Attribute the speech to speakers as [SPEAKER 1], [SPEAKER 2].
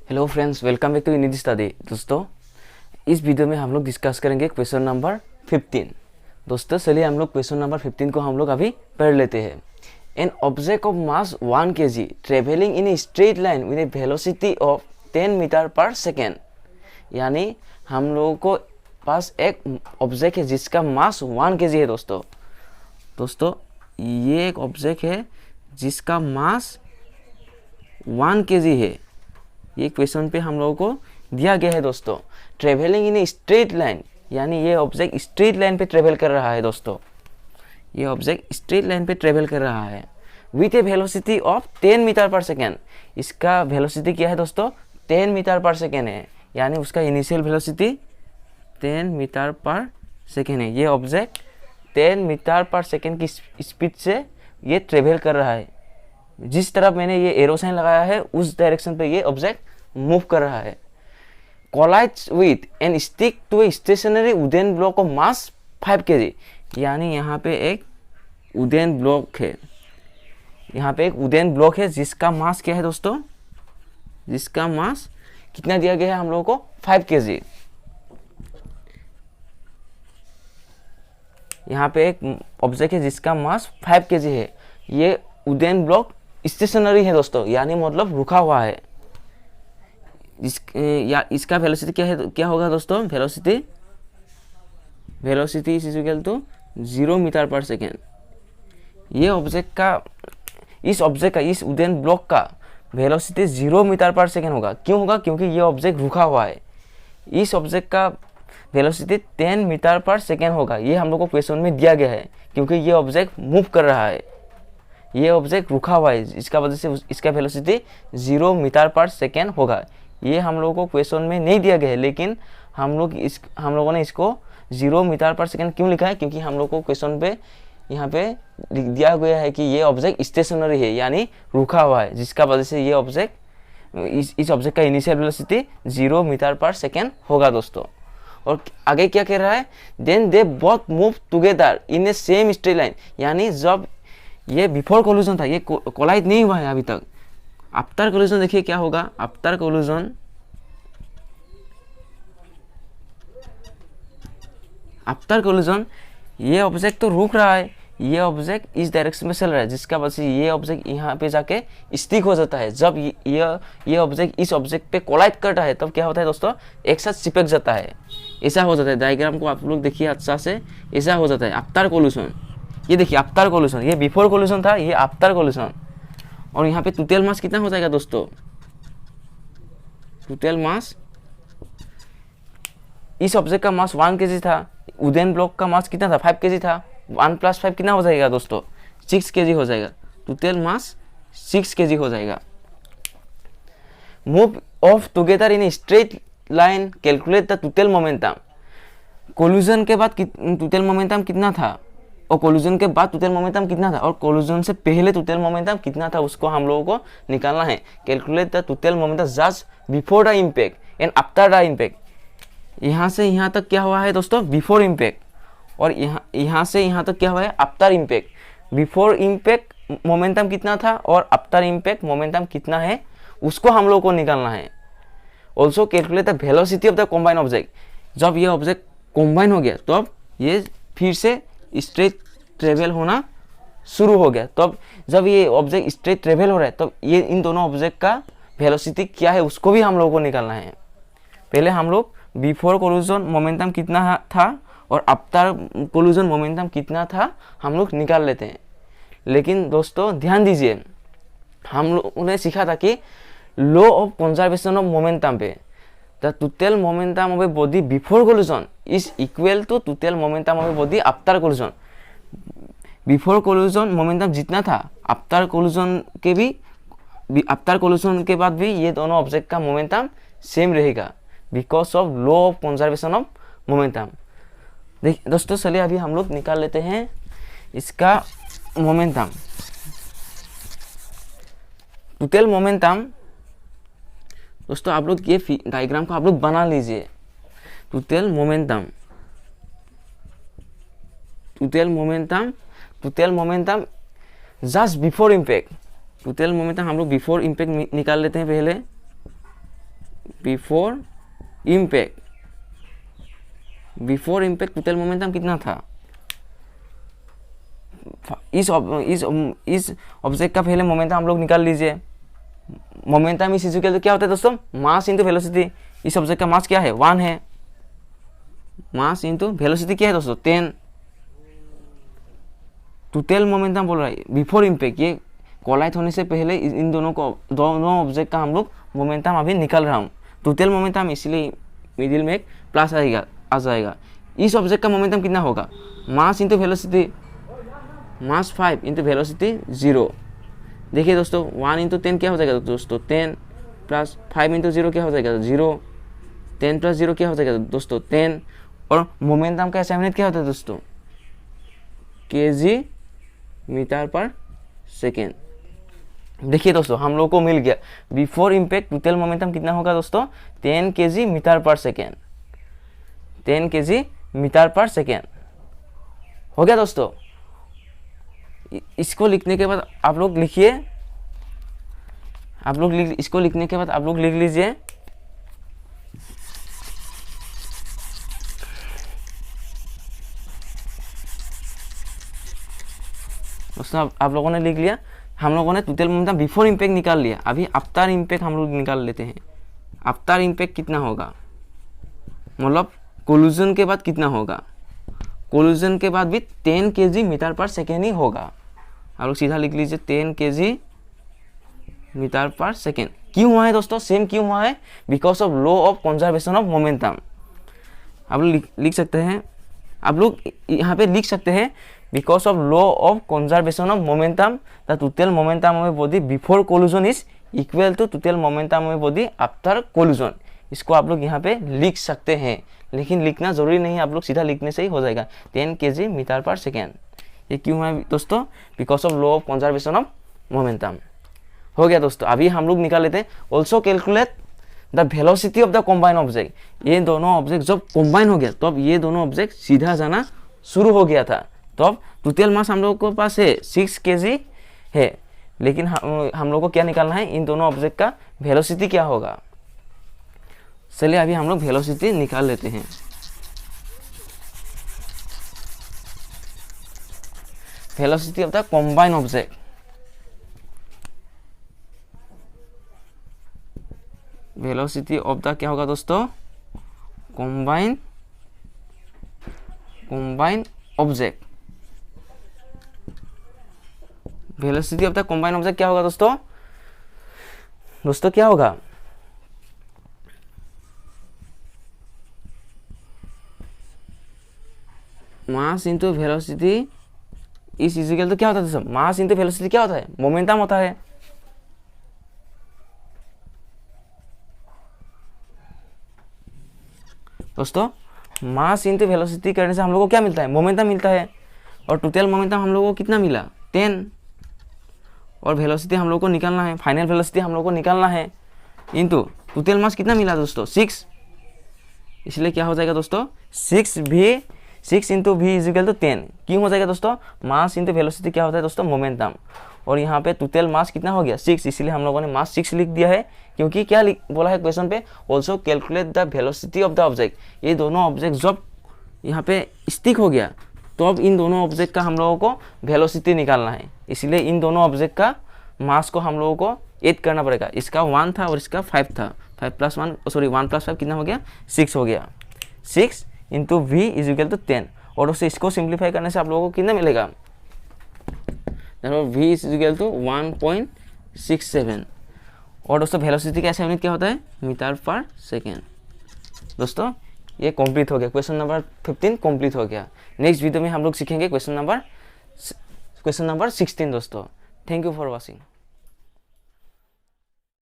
[SPEAKER 1] Hello friends, welcome back to unit study. दोस्तों, इस video में हम लोग डिस्कस करेंगे क्वेश्चन नंबर 15। दोस्तों चलिए हम लोग क्वेश्चन नंबर 15 को हम लोग अभी पढ़ लेते हैं। An object of mass 1 kg travelling in a straight line with a velocity of 10 metre पर सेकेंड। यानी हम लोगों को पास एक ऑब्जेक्ट है जिसका मास 1 kg है। दोस्तों ये एक ऑब्जेक्ट है जिसका मास 1 kg है। ये क्वेश्चन पे हम लोगों को दिया गया है। दोस्तों travelling in a straight line, यानी ये ऑब्जेक्ट स्ट्रेट लाइन पे ट्रेवल कर रहा है। दोस्तों ये ऑब्जेक्ट स्ट्रेट लाइन पे ट्रेवल कर रहा है with a velocity of 10 metre पर सेकेंड। इसका वेलोसिटी क्या है दोस्तों? 10 मीटर पर सेकेंड है। यानी उसका इनिशियल वेलोसिटी 10 मीटर पर सेकेंड है। ये ऑब्जेक्ट 10 मीटर पर सेकेंड की स्पीड से ये ट्रेवल कर रहा है। जिस तरफ मैंने ये एरो साइन लगाया है उस डायरेक्शन पे ये ऑब्जेक्ट मूव कर रहा है। Collides with and stick to a stationary wooden block of mass 5 kg। यानी यहाँ पे एक वुडन ब्लॉक है, यहाँ पे एक वुडन ब्लॉक है जिसका मास क्या है दोस्तों? जिसका मास कितना दिया गया है हम लोगों को? 5 kg। यहाँ पे एक ऑब्जेक्ट है जिसका मास 5 kg है। ये वुडन ब्लॉक स्टेशनरी है दोस्तों, यानी मतलब रुका हुआ है। इसका वेलोसिटी क्या है, क्या होगा दोस्तों? Velocity is equal to 0 metre पर सेकेंड। ये इस वुडन ब्लॉक का वेलोसिटी 0 मीटर पर सेकेंड होगा। क्यों होगा? क्योंकि ये ऑब्जेक्ट रुका हुआ है। इस ऑब्जेक्ट का वेलोसिटी 10 मीटर पर सेकेंड होगा। ये हम लोग को क्वेश्चन में दिया गया है क्योंकि ये ऑब्जेक्ट मूव कर रहा है, ये ऑब्जेक्ट रुका हुआ है। इसका वजह से इसका वेलोसिटी 0 मीटर पर सेकेंड होगा। ये हम लोगों को क्वेश्चन में नहीं दिया गया है, लेकिन हम लोगों ने इसको 0 मीटर पर सेकेंड क्यों लिखा है? क्योंकि हम लोग को क्वेश्चन पे यहाँ पे दिया गया है कि ये ऑब्जेक्ट स्टेशनरी है, यानी रुका हुआ है, जिसका वजह से ये ऑब्जेक्ट इस ऑब्जेक्ट का इनिशियल वेलोसिटी 0 मीटर पर सेकेंड होगा। दोस्तों और आगे क्या कह रहा है? Then they both move together in a same straight line. यानी जब ये बिफोर कोलिजन था, ये कोलाइड नहीं हुआ है अभी तक। आफ्टर कोलिजन देखिए क्या होगा। आफ्टर कोलिजन ये ऑब्जेक्ट तो रुक रहा है, ये ऑब्जेक्ट इस डायरेक्शन में चल रहा है, जिसका वजह से ये ऑब्जेक्ट यहाँ पे जाके स्टिक हो जाता है। जब ये ऑब्जेक्ट इस ऑब्जेक्ट पे कोलाइड करता है तब क्या होता है दोस्तों? एक साथ चिपक जाता है। ऐसा हो जाता है। डायग्राम को आप लोग देखिए अच्छा से, ऐसा हो जाता है आफ्टर कोलिजन। ये देखिए आफ्टर कोलिजन, ये बिफोर कोलिजन था, ये आफ्टर कोलिजन। और यहाँ पे टोटल मास कितना हो जाएगा दोस्तों? टोटल मास, इस ऑब्जेक्ट का मास 1 kg था, वुडन ब्लॉक का मास कितना था? 5 kg था। 1 + 5 कितना हो जाएगा दोस्तों? 6 kg हो जाएगा। टोटल मास 6 kg हो जाएगा। Move of together in straight line, calculate the total momentum. Collision के बाद टोटल मोमेंटम कितना था और कोलिजन के बाद टोटल मोमेंटम कितना था और कोलिजन से पहले टोटल मोमेंटम कितना था, उसको हम लोगों को निकालना है। Calculate the total momentum just before the impact and after the impact. यहाँ से यहाँ तक क्या हुआ है दोस्तों? Before impact. और यहाँ से यहाँ तक क्या हुआ है? After impact. Before impact momentum कितना था और आफ्टर इम्पैक्ट मोमेंटम कितना है, उसको हम लोगों को निकालना है। Also calculate the velocity of the combine object. जब ये ऑब्जेक्ट कॉम्बाइन हो गया तो अब ये फिर से स्ट्रेट ट्रेवल होना शुरू हो गया। तब जब ये ऑब्जेक्ट स्ट्रेट ट्रेवल हो रहा है तब ये इन दोनों ऑब्जेक्ट का वेलोसिटी क्या है उसको भी हम लोगों को निकालना है। पहले हम लोग बिफोर कोलिजन मोमेंटम कितना था और आफ्टर कोलिजन मोमेंटम कितना था हम लोग निकाल लेते हैं। लेकिन दोस्तों ध्यान दीजिए, हम लोगों ने सीखा था कि law of conservation of momentum पे the total momentum of a body before collision is equal to total momentum of a body after collision। Before collision momentum जितना था आफ्टर कोलिजन के बाद भी ये दोनों ऑब्जेक्ट का मोमेंटम सेम रहेगा, because of law of conservation of momentum. देखिए दोस्तों चलिए अभी हम लोग निकाल लेते हैं इसका मोमेंटम। टोटल मोमेंटम दोस्तों आप लोग ये डायग्राम को आप लोग बना लीजिए। Total momentum just before impact. Total momentum हम लोग बिफोर इम्पैक्ट निकाल लेते हैं पहले। बिफोर इम्पैक्ट टोटल मोमेंटम कितना था। इस ऑब्जेक्ट का पहले मोमेंटम हम लोग निकाल लीजिए। मोमेंटम इज इक्वल टू क्या होता है दोस्तों, मास इंटू वेलोसिटी। इस ऑब्जेक्ट का मास क्या है, 1 है। मास इंटू वेलोसिटी क्या है दोस्तों, 10। टोटल मोमेंटम बोल रहा है बिफोर इम्पैक्ट, ये कोलाइड होने से पहले इन दोनों ऑब्जेक्ट का हम लोग मोमेंटम अभी निकल रहा हूँ। टोटल मोमेंटम, इसलिए मिडिल में एक प्लस आ जाएगा। इस ऑब्जेक्ट का मोमेंटम कितना होगा, मास इंटू वेलोसिटी, मास 5 इंटू वेलोसिटी 0। देखिए दोस्तों 1 इंटू 10 क्या हो जाएगा दोस्तों, 10 प्लस 5 इंटू 0 क्या हो जाएगा 0, 10 प्लस 0 क्या हो जाएगा दोस्तों 10। और मोमेंटम का SI यूनिट क्या होता है दोस्तों, kg मीटर पर सेकेंड। देखिए दोस्तों हम लोग को मिल गया बिफोर इम्पैक्ट टोटल मोमेंटम कितना होगा दोस्तों, 10 kg मीटर पर सेकेंड, 10 kg मीटर पर सेकेंड हो गया दोस्तों। इसको लिखने के बाद आप लोग लिखिए, इसको लिखने के बाद आप लोग लिख लीजिए दोस्तों। आप लोगों ने लिख लिया, हम लोगों ने टोटल मोमेंटम बिफोर इम्पैक्ट निकाल लिया। अभी आफ्टर इम्पैक्ट हम लोग निकाल लेते हैं। आफ्टर इम्पैक्ट कितना होगा, मतलब कोलिजन के बाद कितना होगा। कोलिजन के बाद भी 10 kg मीटर पर सेकेंड ही होगा। आप लोग सीधा लिख लीजिए 10 kg मीटर पर सेकेंड। क्यों हुआ है दोस्तों, सेम क्यों हुआ है, because of law of conservation of momentum. आप लोग लिख सकते हैं, आप लोग यहाँ पे लिख सकते हैं because of law of conservation of momentum the total momentum of body before collision is equal to total momentum of body after collision. इसको आप लोग यहाँ पे लिख सकते हैं, लेकिन लिखना जरूरी नहीं है, आप लोग सीधा लिखने से ही हो जाएगा 10 kg मीटर पर सेकेंड। ये क्यों है दोस्तों, because of law of conservation of momentum. हो गया दोस्तों। अभी हम लोग निकाल लेते हैं also calculate the velocity of the combine object. ये दोनों ऑब्जेक्ट जब कॉम्बाइन हो गया तो अब ये दोनों ऑब्जेक्ट सीधा जाना शुरू हो गया था। तो अब टोटल मास हम लोग के पास है 6 kg है, लेकिन हम लोग को क्या निकालना है, इन दोनों ऑब्जेक्ट का वेलोसिटी क्या होगा। चलिए अभी हम लोग वेलोसिटी निकाल लेते हैं। Velocity of the combine object, velocity of the क्या होगा दोस्तों, combine object. Velocity of the combine object क्या होगा दोस्तों, क्या होगा, mass into velocity is equal to क्या होता है दोस्तों, मास इंटू वेलोसिटी क्या होता है, मोमेंटम होता है। दोस्तों मास इंटू वेलोसिटी करने से हम लोग को क्या मिलता है, मोमेंटम मिलता है। और टोटल मोमेंटम हम लोग को कितना मिला, 10। और वेलोसिटी हम लोग को निकालना है, फाइनल वेलोसिटी हम लोग को निकालना है, इंटू टोटल मास कितना मिला दोस्तों, 6। इसलिए क्या हो जाएगा दोस्तों, 6 into v is equal to 10। क्यों हो जाएगा दोस्तों, मास इंटू वेलोसिटी क्या होता है दोस्तों, मोमेंटम। और यहाँ पे टोटल मास कितना हो गया, 6, इसलिए हम लोगों ने मास 6 लिख दिया है। क्योंकि क्या बोला है क्वेश्चन पे, also calculate the velocity of the object. ये दोनों ऑब्जेक्ट जब यहाँ पे स्टिक हो गया तो अब इन दोनों ऑब्जेक्ट का हम लोगों को वेलोसिटी निकालना है। इसलिए इन दोनों ऑब्जेक्ट का मास को हम लोगों को ऐड करना पड़ेगा। इसका 1 था और इसका 5 था, 1 प्लस 5 कितना हो गया, 6 हो गया। 6 into v is equal to 10। और उससे इसको सिंप्लीफाई करने से आप लोगों को कितना मिलेगा, v इज इक्वल टू 1.67। और दोस्तों वेलोसिटी का SI यूनिट क्या होता है, मीटर पर सेकेंड। दोस्तों ये कंप्लीट हो गया, क्वेश्चन नंबर 15 कंप्लीट हो गया। नेक्स्ट वीडियो में हम लोग सीखेंगे क्वेश्चन नंबर 16 दोस्तों। Thank you for watching.